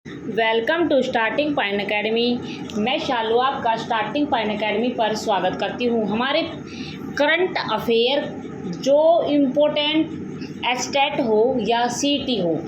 Welcome to starting point academy. मैं शालू आपका starting point academy पर स्वागत करती हूँ। हमारे करंट अफेयर जो इम्पोर्टेंट एस्टेट हो या सीटी हो,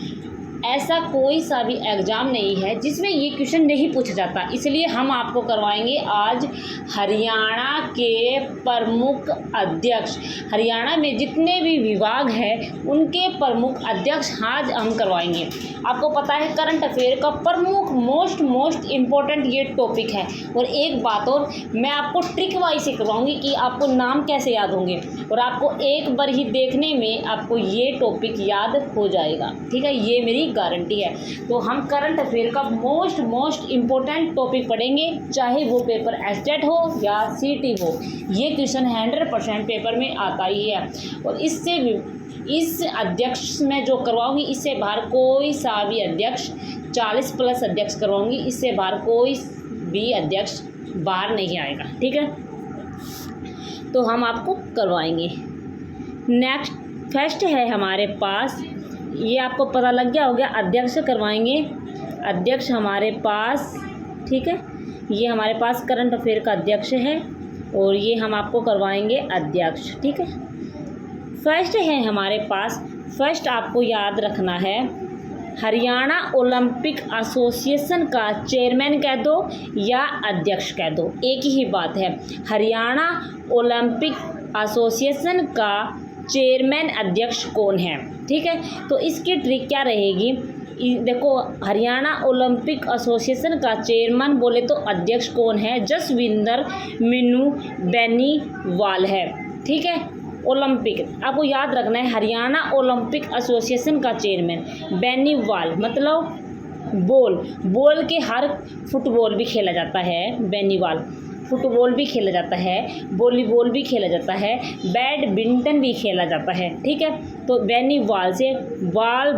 ऐसा कोई सा भी एग्ज़ाम नहीं है जिसमें ये क्वेश्चन नहीं पूछा जाता। इसलिए हम आपको करवाएंगे आज हरियाणा के प्रमुख अध्यक्ष, हरियाणा में जितने भी विभाग हैं उनके प्रमुख अध्यक्ष आज हम करवाएंगे। आपको पता है करंट अफेयर का प्रमुख मोस्ट इम्पोर्टेंट ये टॉपिक है। और एक बात और, मैं आपको ट्रिक वाइज से करवाऊंगी कि आपको नाम कैसे याद होंगे और आपको एक बार ही देखने में आपको ये टॉपिक याद हो जाएगा। ठीक है, ये मेरी गारंटी है। तो हम करंट अफेयर का मोस्ट इम्पोर्टेंट टॉपिक पढ़ेंगे, चाहे वो पेपर एस्टेट हो या सीटी हो। ये क्वेश्चन 100% पेपर में आता ही है। और इस अध्यक्ष में जो करवाऊंगी, इससे बाहर कोई सा भी अध्यक्ष 40+ अध्यक्ष करवाऊंगी, इससे बाहर कोई भी अध्यक्ष बाहर नहीं आएगा। ठीक है, तो हम आपको करवाएंगे। नेक्स्ट फर्स्ट है हमारे पास, ये आपको पता लग गया होगा, अध्यक्ष करवाएंगे। अध्यक्ष हमारे पास, ठीक है, ये हमारे पास करंट अफेयर का अध्यक्ष है और ये हम आपको करवाएंगे अध्यक्ष। ठीक है, फर्स्ट है हमारे पास, फर्स्ट आपको याद रखना है, हरियाणा ओलंपिक एसोसिएशन का चेयरमैन कह दो या अध्यक्ष कह दो, एक ही बात है। हरियाणा ओलंपिक एसोसिएशन का चेयरमैन अध्यक्ष कौन है? ठीक है, तो इसकी ट्रिक क्या रहेगी, देखो हरियाणा ओलंपिक एसोसिएशन का चेयरमैन बोले तो अध्यक्ष कौन है? जसविंदर मीनू बेनीवाल है। ठीक है, ओलंपिक आपको याद रखना है, हरियाणा ओलंपिक एसोसिएशन का चेयरमैन बेनीवाल, मतलब बॉल के हर फुटबॉल भी खेला जाता है, बेनीवाल फुटबॉल भी खेला जाता है, वॉलीबॉल भी खेला जाता है, बैडमिंटन भी खेला जाता है। ठीक है, तो बेनीवाल से बॉल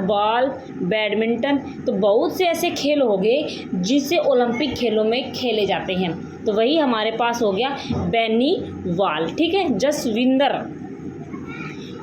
बैडमिंटन, तो बहुत से ऐसे खेल हो गए जिससे ओलंपिक खेलों में खेले जाते हैं। तो वही हमारे पास हो गया बेनीवाल। ठीक है, जसविंदर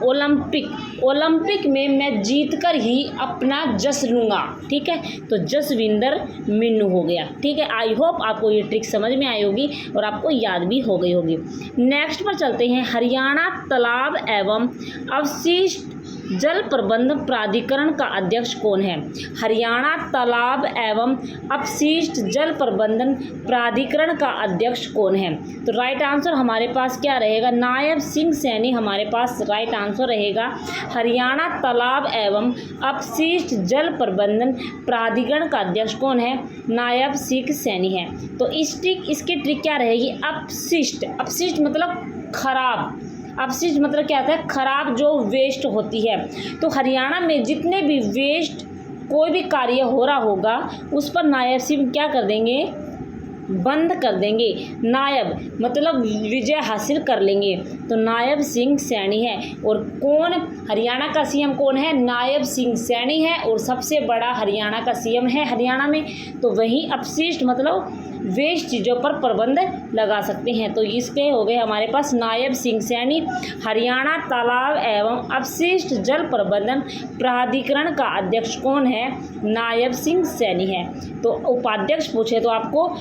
ओलंपिक में मैं जीतकर ही अपना जस लूँगा। ठीक है, तो जसविंदर मीनू हो गया। ठीक है, आई होप आपको ये ट्रिक समझ में आई होगी और आपको याद भी हो गई होगी। नेक्स्ट पर चलते हैं, हरियाणा तालाब एवं अवशिष्ट जल प्रबंधन प्राधिकरण का अध्यक्ष कौन है? हरियाणा तालाब एवं अपशिष्ट जल प्रबंधन प्राधिकरण का अध्यक्ष कौन है? तो राइट आंसर हमारे पास क्या रहेगा? नायब सिंह सैनी हमारे पास राइट आंसर रहेगा। हरियाणा तालाब एवं अपशिष्ट जल प्रबंधन प्राधिकरण का अध्यक्ष कौन है? नायब सिंह सैनी है। तो इसकी ट्रिक क्या रहेगी? अपशिष्ट मतलब खराब, अपशिष्ट मतलब क्या होता है? खराब जो वेस्ट होती है। तो हरियाणा में जितने भी वेस्ट कोई भी कार्य हो रहा होगा उस पर नायब सिंह क्या कर देंगे? बंद कर देंगे। नायब मतलब विजय हासिल कर लेंगे। तो नायब सिंह सैनी है। और कौन हरियाणा का सीएम कौन है? नायब सिंह सैनी है। और सबसे बड़ा हरियाणा का सीएम है हरियाणा में। तो वही अपशिष्ट मतलब वेस्ट चीज़ों पर प्रबंध लगा सकते हैं। तो इसके हो गए हमारे पास नायब सिंह सैनी। हरियाणा तालाब एवं अपशिष्ट जल प्रबंधन प्राधिकरण का अध्यक्ष कौन है? नायब सिंह सैनी है। तो उपाध्यक्ष पूछे तो आपको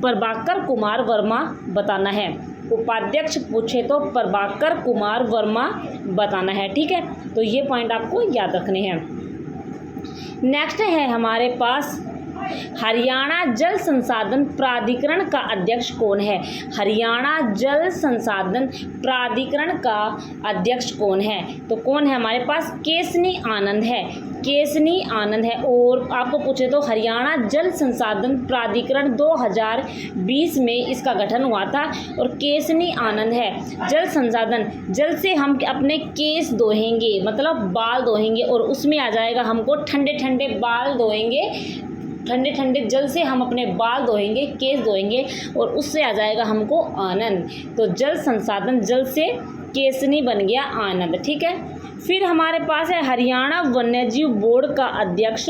प्रभाकर कुमार वर्मा बताना है। उपाध्यक्ष पूछे तो प्रभाकर कुमार वर्मा बताना है। ठीक है, तो ये पॉइंट आपको याद रखने हैं। नेक्स्ट है हमारे पास, हरियाणा जल संसाधन प्राधिकरण का अध्यक्ष कौन है? हरियाणा जल संसाधन प्राधिकरण का अध्यक्ष कौन है? तो कौन है हमारे पास? केसनी आनंद है। और आपको पूछे तो हरियाणा जल संसाधन प्राधिकरण 2020 में इसका गठन हुआ था और केसनी आनंद है। जल संसाधन, जल से हम अपने केस धोएंगे, मतलब बाल धोएंगे, और उसमें आ जाएगा हमको ठंडे बाल धोएंगे, ठंडे जल से हम अपने बाल धोएंगे, केस धोएंगे, और उससे आ जाएगा हमको आनंद। तो जल संसाधन, जल से केसनी बन गया आनंद। ठीक है, फिर हमारे पास है हरियाणा वन्यजीव बोर्ड का अध्यक्ष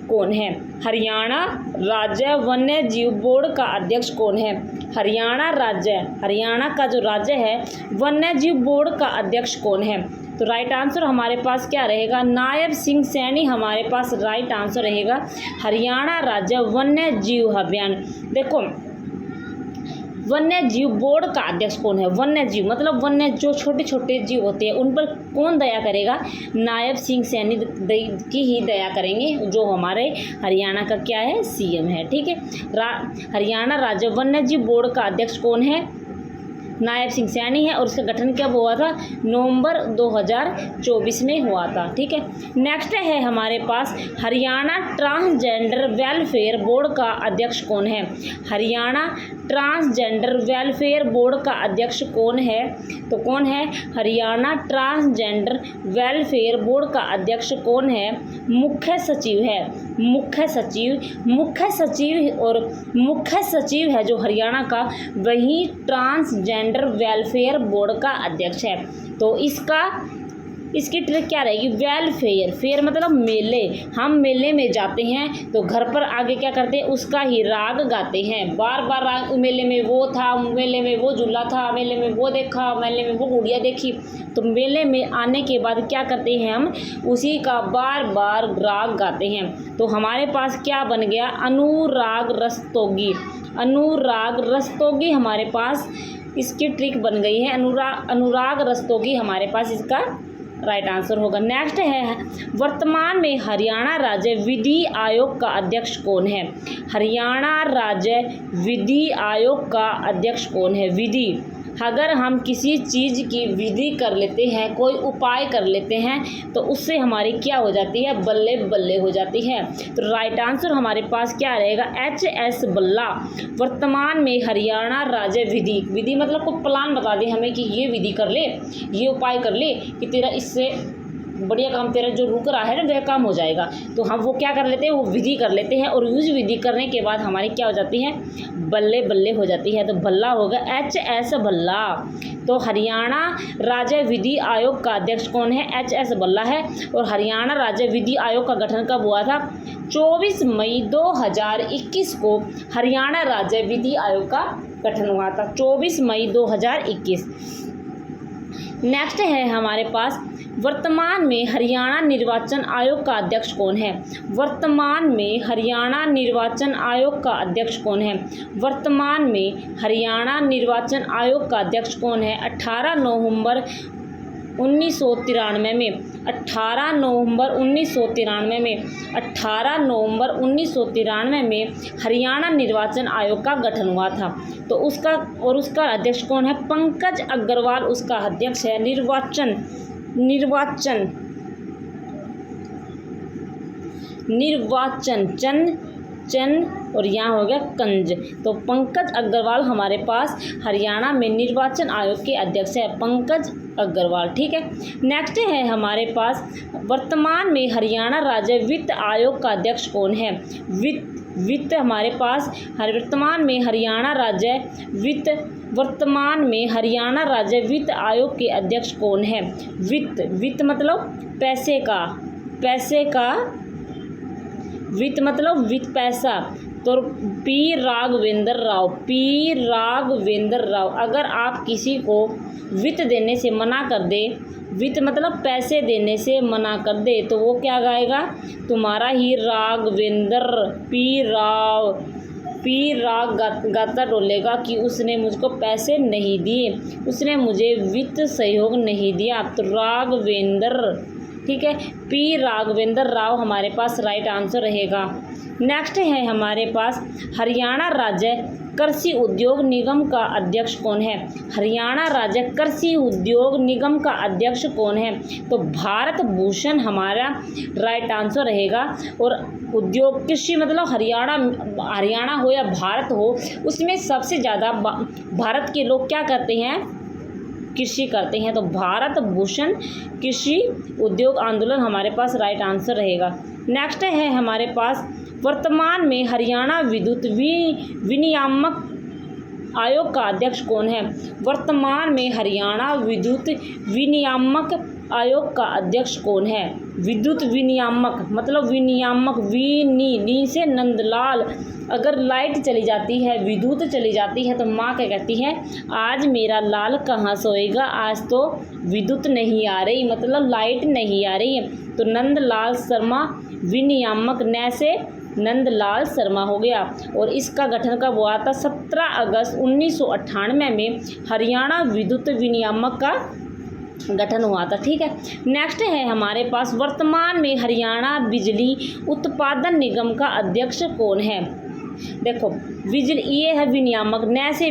कौन है? हरियाणा राज्य वन्यजीव बोर्ड का अध्यक्ष कौन है? हरियाणा का जो राज्य है वन्यजीव बोर्ड का अध्यक्ष कौन है? तो राइट आंसर हमारे पास क्या रहेगा, नायब सिंह सैनी हमारे पास राइट आंसर रहेगा। हरियाणा राज्य वन्य जीव अभियान, देखो वन्य जीव बोर्ड का अध्यक्ष कौन है, वन्य जीव मतलब वन्य जो छोटे छोटे जीव होते हैं उन पर कौन दया करेगा, नायब सिंह सैनी की ही दया करेंगे, जो हमारे हरियाणा का क्या है, सीएम है। ठीक है, हरियाणा राज्य वन्य जीव बोर्ड का अध्यक्ष कौन है, नायब सिंह सैनी है, और इसका गठन कब हुआ था, नवंबर 2024 में हुआ था। ठीक है, नेक्स्ट है हमारे पास हरियाणा ट्रांसजेंडर वेलफेयर बोर्ड का अध्यक्ष कौन है, हरियाणा ट्रांसजेंडर वेलफेयर बोर्ड का अध्यक्ष कौन है, तो कौन है, हरियाणा ट्रांसजेंडर वेलफेयर बोर्ड का अध्यक्ष कौन है, मुख्य सचिव है, मुख्य सचिव और मुख्य सचिव है जो हरियाणा का, वही ट्रांसजेंडर वेलफेयर बोर्ड का अध्यक्ष है। तो इसकी ट्रिक क्या रहेगी, वेलफेयर, फेयर मतलब मेले, हम मेले में जाते हैं तो घर पर आगे क्या करते हैं, उसका ही राग गाते हैं, बार बार राग, मेले में वो था, मेले में वो झूला था, मेले में वो देखा, मेले में वो गुड़िया देखी। तो मेले में आने के बाद क्या करते हैं, हम उसी का बार बार राग गाते हैं। तो हमारे पास क्या बन गया, अनुराग रस्तोगी, अनुराग रस्तोगी हमारे पास इसकी ट्रिक बन गई है, अनुराग रस्तोगी हमारे पास इसका राइट आंसर होगा। नेक्स्ट है वर्तमान में हरियाणा राज्य विधि आयोग का अध्यक्ष कौन है, हरियाणा राज्य विधि आयोग का अध्यक्ष कौन है, विधि, अगर हम किसी चीज़ की विधि कर लेते हैं, कोई उपाय कर लेते हैं, तो उससे हमारी क्या हो जाती है, बल्ले बल्ले हो जाती है। तो राइट आंसर हमारे पास क्या रहेगा, HS बल्ला। वर्तमान में हरियाणा राज्य विधि मतलब कोई प्लान बता दे हमें कि ये विधि कर ले, ये उपाय कर ले कि तेरा इससे बढ़िया काम, तेरा जो रुक रहा है ना वह काम हो जाएगा। तो हम वो क्या कर लेते हैं, वो विधि कर लेते हैं, और उस विधि करने के बाद हमारी क्या हो जाती है, बल्ले बल्ले हो जाती है। तो भल्ला होगा HS भल्ला। तो हरियाणा राज्य विधि आयोग का अध्यक्ष कौन है, HS भल्ला है। और हरियाणा राज्य विधि आयोग का गठन कब हुआ था, 24 मई 2021 को हरियाणा राज्य विधि आयोग का गठन हुआ था, 24 मई 2021। नेक्स्ट है हमारे पास वर्तमान में हरियाणा निर्वाचन आयोग का अध्यक्ष कौन है, वर्तमान में हरियाणा निर्वाचन आयोग का अध्यक्ष कौन है, वर्तमान में हरियाणा निर्वाचन आयोग का अध्यक्ष कौन है, 18 नवंबर 1993 में, 18 नवंबर 1993 में, 18 नवंबर 1993 में हरियाणा निर्वाचन आयोग का गठन हुआ था। तो उसका अध्यक्ष कौन है, पंकज अग्रवाल उसका अध्यक्ष है। निर्वाचन चन और यहाँ हो गया कंज। तो पंकज अग्रवाल हमारे पास हरियाणा में निर्वाचन आयोग के अध्यक्ष है, पंकज अग्रवाल। ठीक है, नेक्स्ट है हमारे पास वर्तमान में हरियाणा राज्य वित्त आयोग का अध्यक्ष कौन है, वित्त हमारे पास वर्तमान में हरियाणा राज्य वित्त आयोग के अध्यक्ष कौन है, वित्त मतलब पैसे का वित्त मतलब वित्त पैसा। तो पी राघवेंद्र राव। अगर आप किसी को वित्त देने से मना कर दे, वित्त मतलब पैसे देने से मना कर दे, तो वो क्या गाएगा, तुम्हारा ही राघवेंद्र पी राग गाता डोलेगा कि उसने मुझको पैसे नहीं दिए, उसने मुझे वित्त सहयोग नहीं दिया। तो राघवेंद्र, ठीक है, पी राघवेंद्र राव हमारे पास राइट आंसर रहेगा। नेक्स्ट है हमारे पास भूषण राज्य कृषि उद्योग निगम का अध्यक्ष कौन है, हरियाणा राज्य कृषि उद्योग निगम का अध्यक्ष कौन है, तो भारत भूषण हमारा राइट आंसर रहेगा। और उद्योग कृषि मतलब हरियाणा हो या भारत हो, उसमें सबसे ज़्यादा भारत के लोग क्या करते हैं, कृषि करते हैं, तो भारत भूषण कृषि उद्योग आंदोलन हमारे पास राइट आंसर रहेगा। नेक्स्ट है हमारे पास वर्तमान में हरियाणा विद्युत विनियामक आयोग का अध्यक्ष कौन है, वर्तमान में हरियाणा विद्युत विनियामक आयोग का अध्यक्ष कौन है, विद्युत विनियामक मतलब विनियामक नी से नंदलाल। अगर लाइट चली जाती है, विद्युत चली जाती है तो माँ क्या कहती है, आज मेरा लाल कहाँ सोएगा, आज तो विद्युत नहीं आ रही, मतलब लाइट नहीं आ रही है। तो नंदलाल शर्मा विनियामक न से नंदलाल शर्मा हो गया। और इसका गठन कब हुआ था, 17 अगस्त 1998 में हरियाणा विद्युत विनियामक का गठन हुआ था। ठीक है, नेक्स्ट है हमारे पास वर्तमान में हरियाणा बिजली उत्पादन निगम का अध्यक्ष कौन है। देखो बिजली ये है विनियामक, न से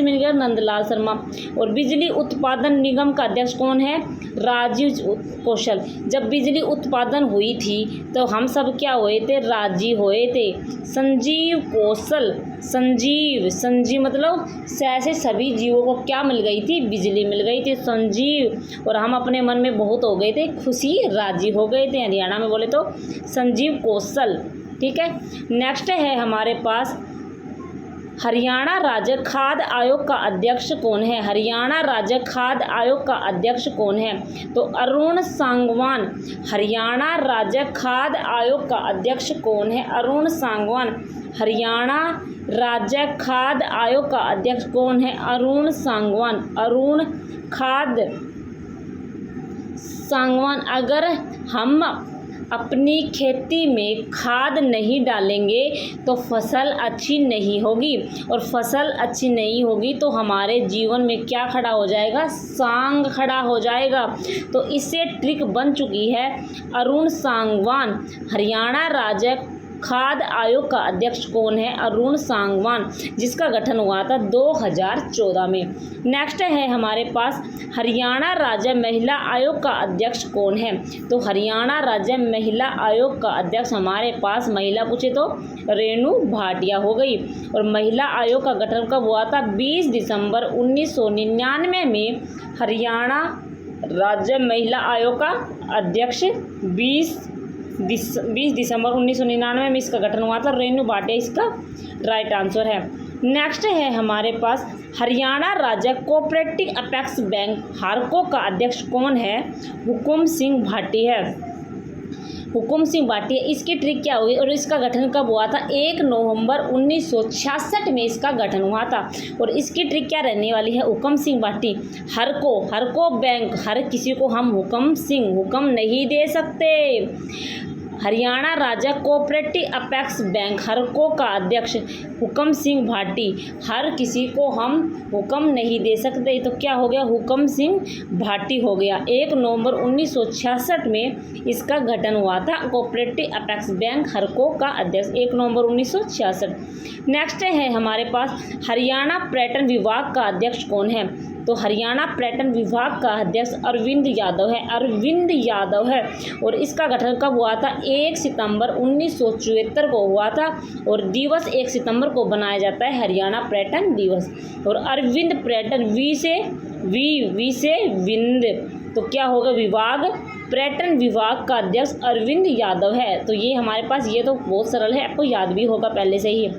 मिल गया नंदलाल शर्मा। और बिजली उत्पादन निगम का अध्यक्ष कौन है, राजीव कौशल। जब बिजली उत्पादन हुई थी तो हम सब क्या हुए थे, राजी हुए थे। संजीव कौशल, संजीव मतलब से सभी जीवों को क्या मिल गई थी, बिजली मिल गई थी, संजीव। और हम अपने मन में बहुत हो गए थे खुशी, राजी हो गए थे। हरियाणा में बोले तो संजीव कौशल। ठीक है, नेक्स्ट है हमारे पास हरियाणा राज्य खाद्य आयोग का अध्यक्ष कौन है। हरियाणा राज्य खाद्य आयोग का अध्यक्ष कौन है, तो अरुण सांगवान। हरियाणा राज्य खाद्य आयोग का अध्यक्ष कौन है, अरुण सांगवान। हरियाणा राज्य खाद्य आयोग का अध्यक्ष कौन है, अरुण सांगवान, अरुण खाद्य सांगवान। अगर हम अपनी खेती में खाद नहीं डालेंगे तो फसल अच्छी नहीं होगी, और फसल अच्छी नहीं होगी तो हमारे जीवन में क्या खड़ा हो जाएगा, सांग खड़ा हो जाएगा। तो इससे ट्रिक बन चुकी है अरुण सांगवान। हरियाणा राज्य खाद्य आयोग का अध्यक्ष कौन है, अरुण सांगवान, जिसका गठन हुआ था 2014 में। नेक्स्ट है हमारे पास हरियाणा राज्य महिला आयोग का अध्यक्ष कौन है, तो हरियाणा राज्य महिला आयोग का अध्यक्ष हमारे पास महिला पूछे तो रेणु भाटिया हो गई। और महिला आयोग का गठन कब हुआ था, 20 दिसंबर 1999 में। हरियाणा राज्य महिला आयोग का अध्यक्ष 20 दिसंबर 1999 में इसका गठन हुआ था। रेणु भाटिया इसका राइट आंसर है। नेक्स्ट है हमारे पास हरियाणा राज्य कोऑपरेटिव अपेक्स बैंक हारको का अध्यक्ष कौन है, हुकुम सिंह भाटी है, हुकुम सिंह भाटी। इसकी ट्रिक क्या हुई और इसका गठन कब हुआ था, 1 नवंबर 1966 में इसका गठन हुआ था। और इसकी ट्रिक क्या रहने वाली है, हुकुम सिंह भाटी। हरको बैंक, हर किसी को हम हुक्म नहीं दे सकते। हरियाणा राज्य कोऑपरेटिव अपेक्स बैंक हरको का अध्यक्ष हुकुम सिंह भाटी। हर किसी को हम हुक्म नहीं दे सकते, तो क्या हो गया, हुकुम सिंह भाटी हो गया। 1 नवंबर 1966 में इसका गठन हुआ था, कोऑपरेटिव अपेक्स बैंक हरको का अध्यक्ष 1 नवंबर 1966। नेक्स्ट है हमारे पास हरियाणा पर्यटन विभाग का अध्यक्ष कौन है, तो हरियाणा पर्यटन विभाग का अध्यक्ष अरविंद यादव है। और इसका गठन कब हुआ था, 1 सितंबर 1974 को हुआ था। और दिवस 1 सितंबर को बनाया जाता है हरियाणा पर्यटन दिवस। और अरविंद पर्यटन वी से विंद, तो क्या होगा, विभाग पर्यटन विभाग का अध्यक्ष अरविंद यादव है। तो ये हमारे पास, ये तो बहुत सरल है, आपको याद भी होगा पहले से ही।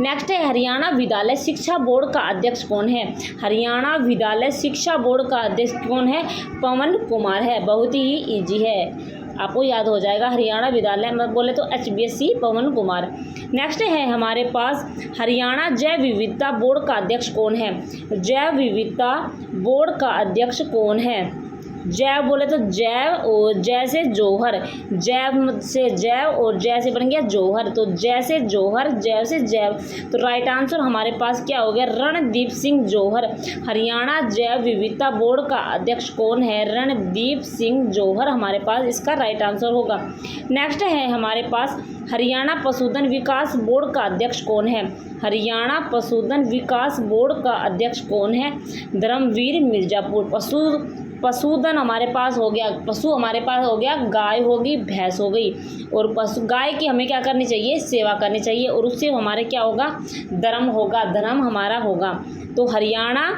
नेक्स्ट है हरियाणा विद्यालय शिक्षा बोर्ड का अध्यक्ष कौन है। हरियाणा विद्यालय शिक्षा बोर्ड का अध्यक्ष कौन है, पवन कुमार है। बहुत ही इजी है, आपको याद हो जाएगा। हरियाणा विद्यालय में बोले तो HBSC पवन कुमार। नेक्स्ट है हमारे पास हरियाणा जैव विविधता बोर्ड का अध्यक्ष कौन है। जैव विविधता बोर्ड का अध्यक्ष कौन है, जैव बोले तो जैव और जैसे जौहर, जैव से जैव और जैसे बन गया जौहर, तो जैसे जौहर, जैव से जैव। तो राइट आंसर हमारे पास क्या हो गया, रणदीप सिंह जौहर। हरियाणा जैव विविधता बोर्ड का अध्यक्ष कौन है, रणदीप सिंह जौहर हमारे पास इसका राइट आंसर होगा। नेक्स्ट है हमारे पास हरियाणा पशुधन विकास बोर्ड का अध्यक्ष कौन है। हरियाणा पशुधन विकास बोर्ड का अध्यक्ष कौन है, धर्मवीर मिर्जापुर। पशुधन हमारे पास हो गया, पशु हमारे पास हो गया, गाय होगी, भैंस हो गई। और पशु गाय की हमें क्या करनी चाहिए, सेवा करनी चाहिए, और उससे हमारे क्या होगा, धर्म होगा, धर्म हमारा होगा। तो हरियाणा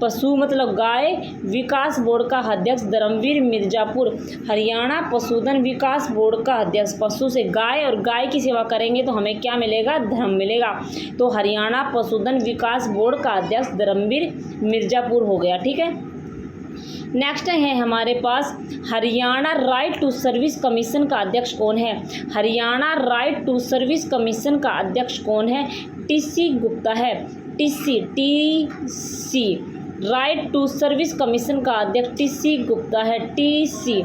पशु मतलब गाय विकास बोर्ड का अध्यक्ष धर्मवीर मिर्जापुर। हरियाणा पशुधन विकास बोर्ड का अध्यक्ष, पशु से गाय और गाय की सेवा करेंगे तो हमें क्या मिलेगा, धर्म मिलेगा। तो हरियाणा पशुधन विकास बोर्ड का अध्यक्ष धर्मवीर मिर्जापुर हो गया। ठीक है, नेक्स्ट है हमारे पास Haryana right to service commission का अध्यक्ष कौन है? Haryana right to service commission का अध्यक्ष कौन है? टीसी गुप्ता है। TC right to service commission का अध्यक्ष टीसी गुप्ता है। टीसी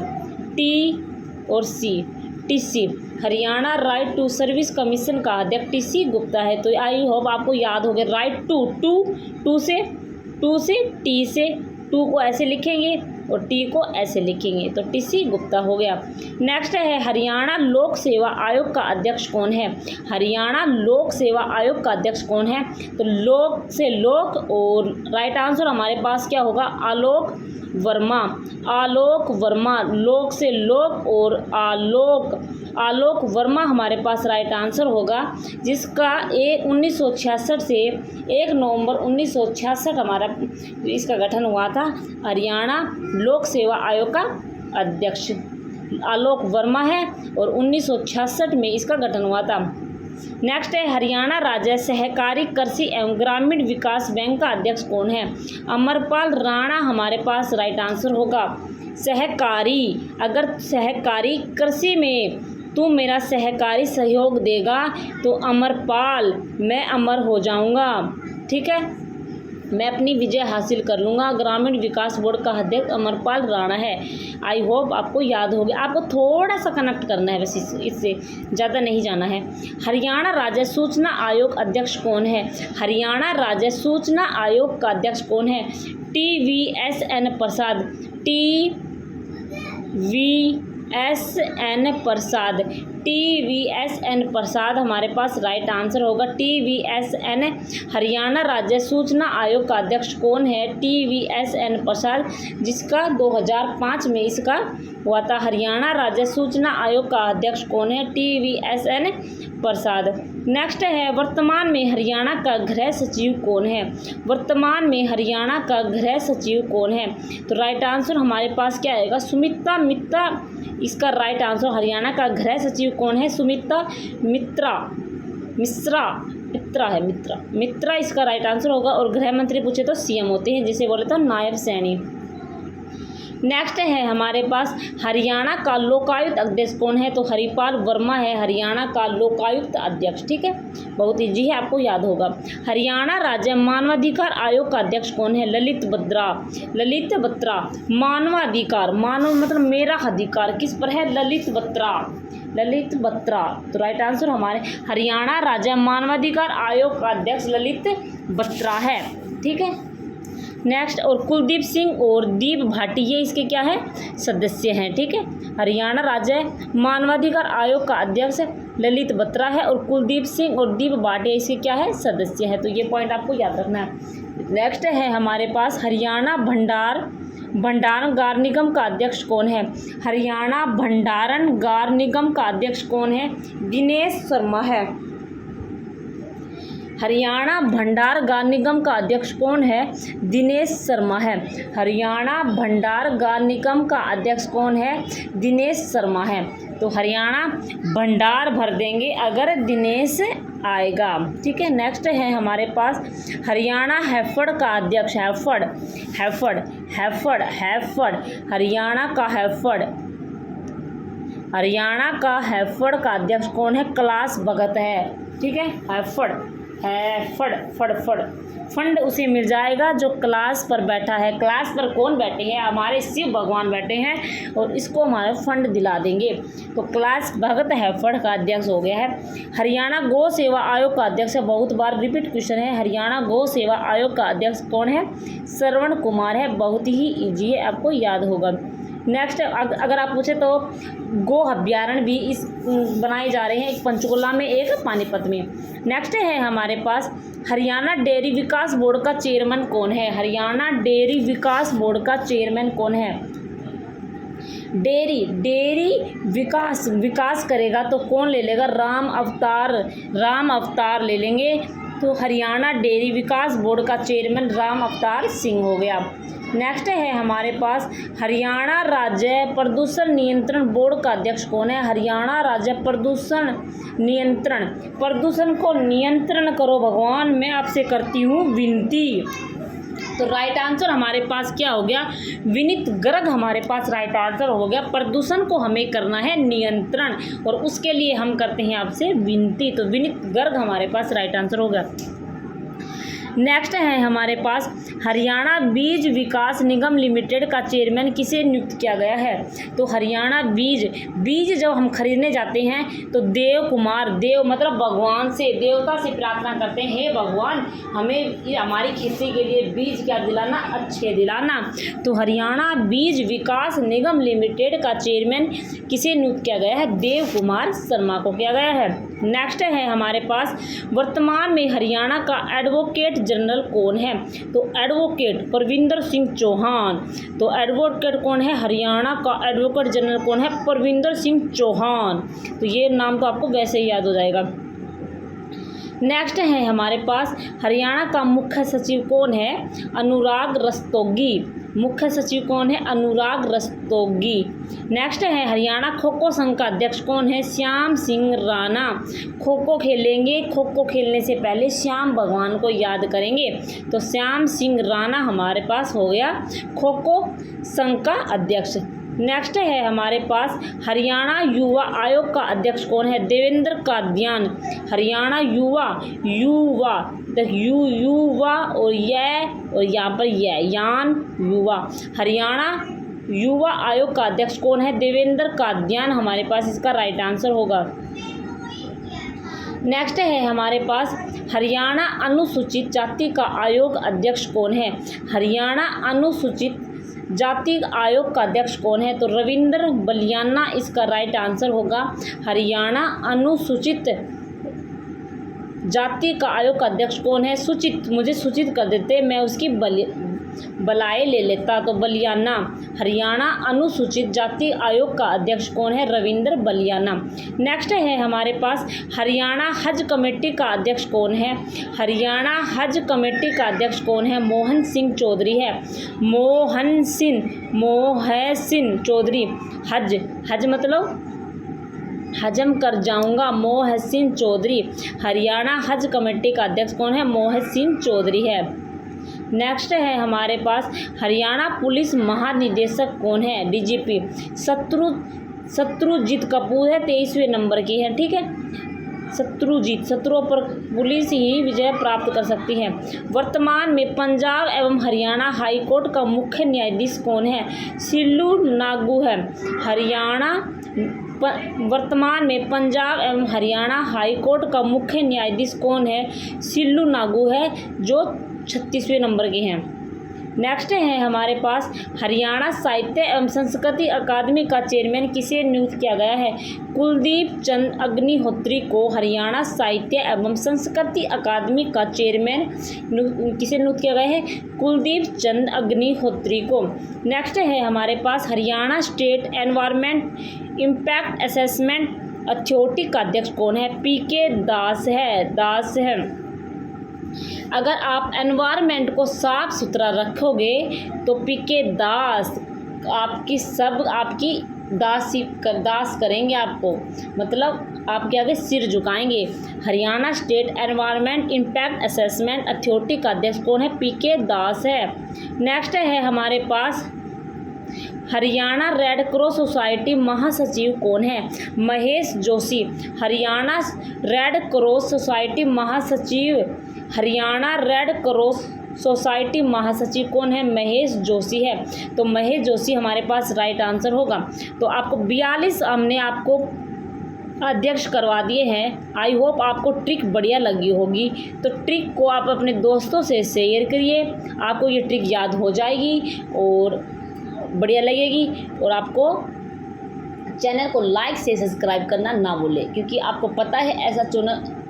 टी और C TC Haryana right to service commission का अध्यक्ष टीसी गुप्ता है। तो आई होप आपको याद हो गया। राइट टू से टी से टू को ऐसे लिखेंगे और टी को ऐसे लिखेंगे तो टीसी गुप्ता हो गया। नेक्स्ट है हरियाणा लोक सेवा आयोग का अध्यक्ष कौन है? हरियाणा लोक सेवा आयोग का अध्यक्ष कौन है? तो लोक से लोक और राइट आंसर हमारे पास क्या होगा? आलोक वर्मा। आलोक वर्मा लोक से लोक और आलोक वर्मा हमारे पास राइट आंसर होगा, जिसका 1966 से 1 नवंबर 1966 हमारा इसका गठन हुआ था। हरियाणा लोक सेवा आयोग का अध्यक्ष आलोक वर्मा है और 1966 में इसका गठन हुआ था। नेक्स्ट है हरियाणा राज्य सहकारी कृषि एवं ग्रामीण विकास बैंक का अध्यक्ष कौन है? अमरपाल राणा हमारे पास राइट आंसर होगा। सहकारी, अगर सहकारी कृषि में तू मेरा सहकारी सहयोग देगा तो अमरपाल मैं अमर हो जाऊंगा। ठीक है, मैं अपनी विजय हासिल कर लूँगा। ग्रामीण विकास बोर्ड का अध्यक्ष अमरपाल राणा है। आई होप आपको याद हो गया। आपको थोड़ा सा कनेक्ट करना है, बस इससे ज़्यादा नहीं जाना है। हरियाणा राज्य सूचना आयोग अध्यक्ष कौन है? हरियाणा राज्य सूचना आयोग का अध्यक्ष कौन है? TVSN प्रसाद। TVSN प्रसाद। TVSN प्रसाद हमारे पास राइट आंसर होगा। TVSN हरियाणा राज्य सूचना आयोग का अध्यक्ष कौन है? TVSN प्रसाद, जिसका 2005 में इसका हुआ था। हरियाणा राज्य सूचना आयोग का अध्यक्ष कौन है? TVSN प्रसाद। नेक्स्ट है वर्तमान में हरियाणा का गृह सचिव कौन है? वर्तमान में हरियाणा का गृह सचिव कौन है? तो राइट आंसर हमारे पास क्या आएगा? सुमित्रा मित्रा इसका राइट आंसर। हरियाणा का गृह सचिव कौन है? सुमित्रा मित्रा इसका राइट आंसर होगा। और गृह मंत्री पूछे तो CM होते हैं, जिसे बोले तो नायब सैनी। नेक्स्ट है हमारे पास हरियाणा का लोकायुक्त अध्यक्ष कौन है? तो हरिपाल वर्मा है हरियाणा का लोकायुक्त अध्यक्ष। ठीक है, बहुत ईजी है, आपको याद होगा। हरियाणा राज्य मानवाधिकार आयोग का अध्यक्ष कौन है? ललित बत्रा। मानवाधिकार, मानव मतलब मेरा अधिकार किस पर है? ललित बत्रा। तो राइट आंसर हमारे हरियाणा राज्य मानवाधिकार आयोग का अध्यक्ष ललित बत्रा है। ठीक है, नेक्स्ट और कुलदीप सिंह और दीप भाटी ये इसके क्या है? सदस्य हैं। ठीक है, हरियाणा राज्य मानवाधिकार आयोग का अध्यक्ष ललित बत्रा है और कुलदीप सिंह और दीप भाटी इसके क्या है? सदस्य है। तो ये पॉइंट आपको याद रखना है। नेक्स्ट है हमारे पास हरियाणा भंडारण निगम का अध्यक्ष कौन है? हरियाणा भंडारण निगम का अध्यक्ष कौन है? दिनेश शर्मा है। हरियाणा भंडार निगम का अध्यक्ष कौन है? दिनेश शर्मा है। हरियाणा भंडार निगम का अध्यक्ष कौन है? दिनेश शर्मा है। तो हरियाणा भंडार भर देंगे अगर दिनेश आएगा। ठीक है, नेक्स्ट है हमारे पास हरियाणा हैफड का अध्यक्ष हैफड। हरियाणा का हैफड का अध्यक्ष कौन है? कैलाश भगत है। ठीक है, फंड उसे मिल जाएगा जो क्लास पर बैठा है। क्लास पर कौन बैठे हैं? हमारे शिव भगवान बैठे हैं और इसको हमारे फंड दिला देंगे। तो क्लास भगत हैफड का अध्यक्ष हो गया है। हरियाणा गौ सेवा आयोग का अध्यक्ष है, बहुत बार रिपीट क्वेश्चन है। हरियाणा गौ सेवा आयोग का अध्यक्ष कौन है? श्रवण कुमार है। बहुत ही ईजी है, आपको याद होगा। नेक्स्ट अगर आप पूछे तो गो अभ्यारण्य भी इस बनाए जा रहे हैं, एक पंचकुला में एक पानीपत में। नेक्स्ट है हमारे पास हरियाणा डेयरी विकास बोर्ड का चेयरमैन कौन है? हरियाणा डेयरी विकास बोर्ड का चेयरमैन कौन है? डेयरी विकास करेगा तो कौन ले लेगा? राम अवतार ले लेंगे। तो हरियाणा डेयरी विकास बोर्ड का चेयरमैन राम अवतार सिंह हो गया। नेक्स्ट है हमारे पास हरियाणा राज्य प्रदूषण नियंत्रण बोर्ड का अध्यक्ष कौन है? हरियाणा राज्य प्रदूषण को नियंत्रण करो भगवान, मैं आपसे करती हूँ विनती। तो राइट आंसर हमारे पास क्या हो गया, विनीत गर्ग हमारे पास राइट आंसर हो गया। प्रदूषण को हमें करना है नियंत्रण और उसके लिए हम करते हैं आपसे विनती। तो विनीत गर्ग हमारे पास राइट आंसर हो गया। नेक्स्ट है हमारे पास हरियाणा बीज विकास निगम लिमिटेड का चेयरमैन किसे नियुक्त किया गया है। तो हरियाणा बीज जब हम खरीदने जाते हैं तो देव कुमार, देव मतलब भगवान से, देवता से प्रार्थना करते हैं, हे भगवान हमें हमारी खेती के लिए बीज क्या दिलाना, अच्छे दिलाना। तो हरियाणा बीज विकास निगम लिमिटेड का चेयरमैन किसे नियुक्त किया गया है, देव कुमार शर्मा को किया गया है। नेक्स्ट है हमारे पास वर्तमान में हरियाणा का एडवोकेट जनरल कौन है। तो एडवोकेट परविंदर सिंह चौहान। तो एडवोकेट कौन है, हरियाणा का एडवोकेट जनरल कौन है, परविंदर सिंह चौहान। तो ये नाम तो आपको वैसे ही याद हो जाएगा। नेक्स्ट है हमारे पास हरियाणा का मुख्य सचिव कौन है, अनुराग रस्तोगी। मुख्य सचिव कौन है, अनुराग रस्तोगी। नेक्स्ट है हरियाणा खो खो संघ का अध्यक्ष कौन है, श्याम सिंह राणा। खो खो खेलेंगे, खो खो खेलने से पहले श्याम भगवान को याद करेंगे। तो श्याम सिंह राणा हमारे पास हो गया खो खो संघ का अध्यक्ष। नेक्स्ट है हमारे पास हरियाणा युवा आयोग का अध्यक्ष कौन है, देवेंद्र कादियान। हरियाणा युवा युवा और यहाँ पर यान युवा। हरियाणा युवा आयोग का अध्यक्ष कौन है, देवेंद्र कादियान हमारे पास इसका राइट आंसर होगा। नेक्स्ट है हमारे पास हरियाणा अनुसूचित जाति का आयोग अध्यक्ष कौन है। हरियाणा अनुसूचित जाति आयोग का अध्यक्ष कौन है। तो रविंद्र बलियाना इसका राइट आंसर होगा। हरियाणा अनुसूचित जाति का आयोग का अध्यक्ष कौन है, सूचित, मुझे सूचित कर देते मैं उसकी बलाए ले लेता। तो बलियाना। हरियाणा अनुसूचित जाति आयोग का अध्यक्ष कौन है, रविंद्र बलियाना। नेक्स्ट है हमारे पास हरियाणा हज कमेटी का अध्यक्ष कौन है। हरियाणा हज कमेटी का अध्यक्ष कौन है, मोहन सिंह चौधरी है। मोहन सिंह चौधरी। हज मतलब हजम कर जाऊंगा, मोहन सिंह चौधरी। हरियाणा हज कमेटी का अध्यक्ष कौन है, मोहन सिंह चौधरी है। नेक्स्ट है हमारे पास हरियाणा पुलिस महानिदेशक कौन है, डीजीपी शत्रुजीत कपूर है, 23वें नंबर की है। ठीक है, शत्रुओं पर पुलिस ही विजय प्राप्त कर सकती है। वर्तमान में पंजाब एवं हरियाणा हाई कोर्ट का मुख्य न्यायाधीश कौन है, सिल्लू नागू है। वर्तमान में पंजाब एवं हरियाणा हाई कोर्ट का मुख्य न्यायाधीश कौन है, सिल्लू नागू है, जो 36वें नंबर के हैं। नेक्स्ट है हमारे पास हरियाणा साहित्य एवं संस्कृति अकादमी का चेयरमैन किसे नियुक्त किया गया है। कुलदीप चंद अग्निहोत्री को हरियाणा साहित्य एवं संस्कृति अकादमी का चेयरमैन किसे नियुक्त किया गया है, कुलदीप चंद अग्निहोत्री को। नेक्स्ट है हमारे पास Haryana state environment impact assessment authority का अध्यक्ष कौन है, पीके दास है। अगर आप एनवायरनमेंट को साफ सुथरा रखोगे तो पीके दास आपकी दास करेंगे, आपको मतलब आपके आगे सिर झुकाएंगे। Haryana state environment impact assessment authority का अध्यक्ष कौन है, पीके दास है। नेक्स्ट है हमारे पास हरियाणा रेड क्रॉस सोसाइटी महासचिव कौन है, Mahesh Joshi. Haryana red cross society महासचिव, हरियाणा रेड क्रॉस सोसाइटी महासचिव कौन है, महेश जोशी है। तो महेश जोशी हमारे पास राइट आंसर होगा। तो आपको 42 हमने आपको अध्यक्ष करवा दिए हैं। आई होप आपको ट्रिक बढ़िया लगी होगी। तो ट्रिक को आप अपने दोस्तों से शेयर करिए, आपको ये ट्रिक याद हो जाएगी और बढ़िया लगेगी। और आपको चैनल को लाइक से सब्सक्राइब करना ना भूलें, क्योंकि आपको पता है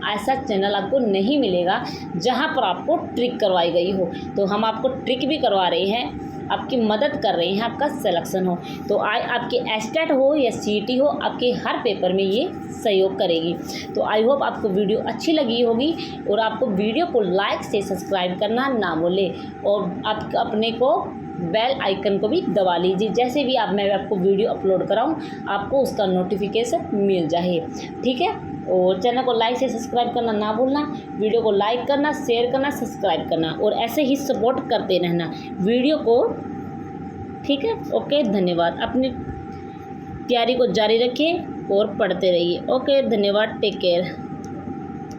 ऐसा चैनल आपको नहीं मिलेगा जहां पर आपको ट्रिक करवाई गई हो। तो हम आपको ट्रिक भी करवा रहे हैं, आपकी मदद कर रहे हैं, आपका सिलेक्शन हो। तो आपके एस्टेट हो या सीईटी हो, आपके हर पेपर में ये सहयोग करेगी। तो आई होप आपको वीडियो अच्छी लगी होगी और आपको वीडियो को लाइक से सब्सक्राइब करना ना भूलें और आप अपने को बेल आइकन को भी दबा लीजिए, जैसे भी मैं आपको वीडियो अपलोड कराऊं आपको उसका नोटिफिकेशन मिल जाए। ठीक है। और चैनल को लाइक से सब्सक्राइब करना ना भूलना, वीडियो को लाइक करना, शेयर करना, सब्सक्राइब करना और ऐसे ही सपोर्ट करते रहना वीडियो को। ठीक है, ओके, धन्यवाद। अपनी तैयारी को जारी रखिए और पढ़ते रहिए। ओके, धन्यवाद, टेक केयर।